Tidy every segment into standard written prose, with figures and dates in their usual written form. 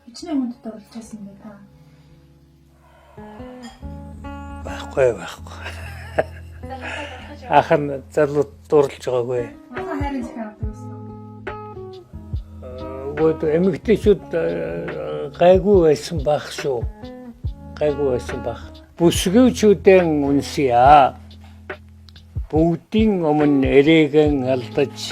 Хичнээн хүнд дурлаж байсан бэ та? Байхгүй. Ах нь залуу дурлаж байгаагүй. Манай хайрын захиа авдаг байсан. Вот эмэгтэйчүүд гайгүй байсан байх шүү. Гайгүй байсан байх. Бүсгүйчүүдэн үнсэе. Бүгдийн өмнө эрээгэн алдаж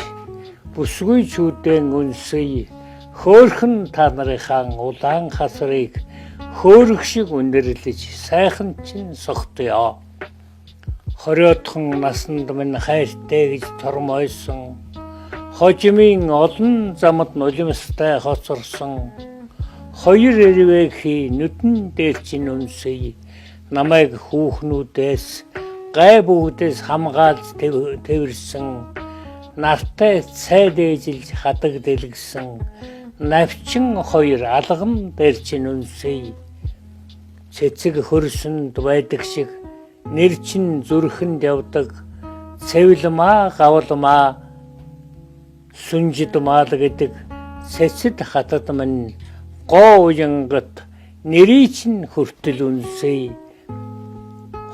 бүсгүйчүүдэн үнсэе. Хөөхөн та нарынхаа улаан хасрыг хөөрөх шиг өндөрлөж сайхан чин сохтё. Хориотхон насанд минь хайртай гэж тормойсон. Хожимын олон замд нулимстай хоцорсон. Хоёр эрвэхи нүдэн дээр чин үнсэе. Намайг хүүхнүүдээс гай бүгдээс хамгаалж тэрсэн. Нартай цайд ээжилж хадаг дэлгсэн. Навчин хоёр алган дээр чин үнсэе. Цэцэг хөрсөнд байдаг шиг нэр чин зүрхэнд явдаг. Цэвлмаа гавлмаа сүнжид маал гэдэг цэцэд хатад минь гоо уянгат нэрий чин хүртэл үнсэе.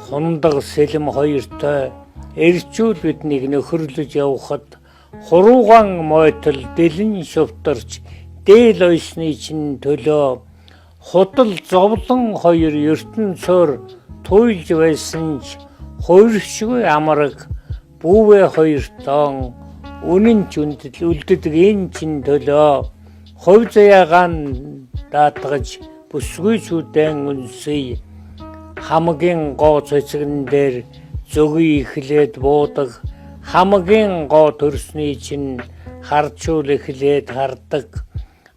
Хундаг сэлэм хоёртой эрчүүл биднийг нөхөрлөж явхад хуруугаан мойтол дэлэн шувтарч дээл ойсны чин төлөө худал зовлон хоёр ертөнцөөр туйлж байсан ч хувиршгүй амраг бүүвэ хоёр тоон үнэн ч үлдэдэг энэ чин төлөө хувь заяагаан даатгаж бүсгүйчүүдэн үнсэе. Хамгийн гоо цэцгэн дээр зөгийг эхлээд буудаг. Хамгийн гоо төрсний чин харчуул эхлээд хардаг.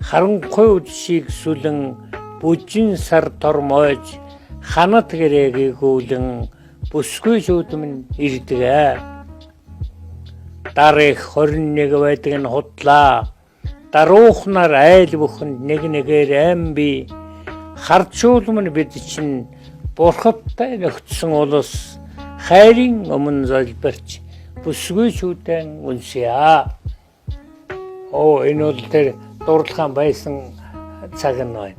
Харанхуй үдшийг сүлэн бүжин сар тормойж ханат гэрэгийг гүйлэн бүсгүйчүүд минь ирдэг. Дарыг 21 байдаг нь худлаа. Даруухнаар айл бүхэнд нэгээр амби. Харчуул минь бид чинь бурхадтай нөхцсөн улс хайрын өмнө залбирч бүсгүйчүүдэн үнсэе. Энэ бол тэр дурлахаан байсан цаг нь байна.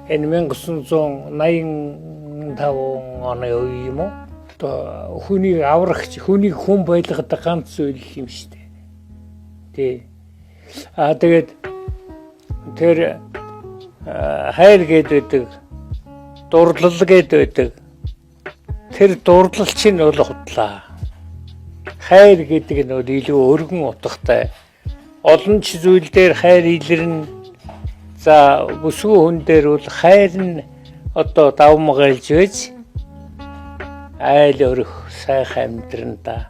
Энэ 1985 оны үе юм уу? Одоо хүнийг аврагч, хүнийг хүн байлгадаг ганц зүйл юм шүү дээ. Тий. Тэгээд тэр хайр гэдэг дурлал гэдэг. Тэр дурлал чинь бол худлаа. Хайр гэдэг нь бол илүү өргөн утгатай. Олон ч зүйл дээр хайр илэрнэ. За бүсгүй хүн дээр бол хайр нь одоо давмгайлж байж айл өрөх сайхан амьдран да.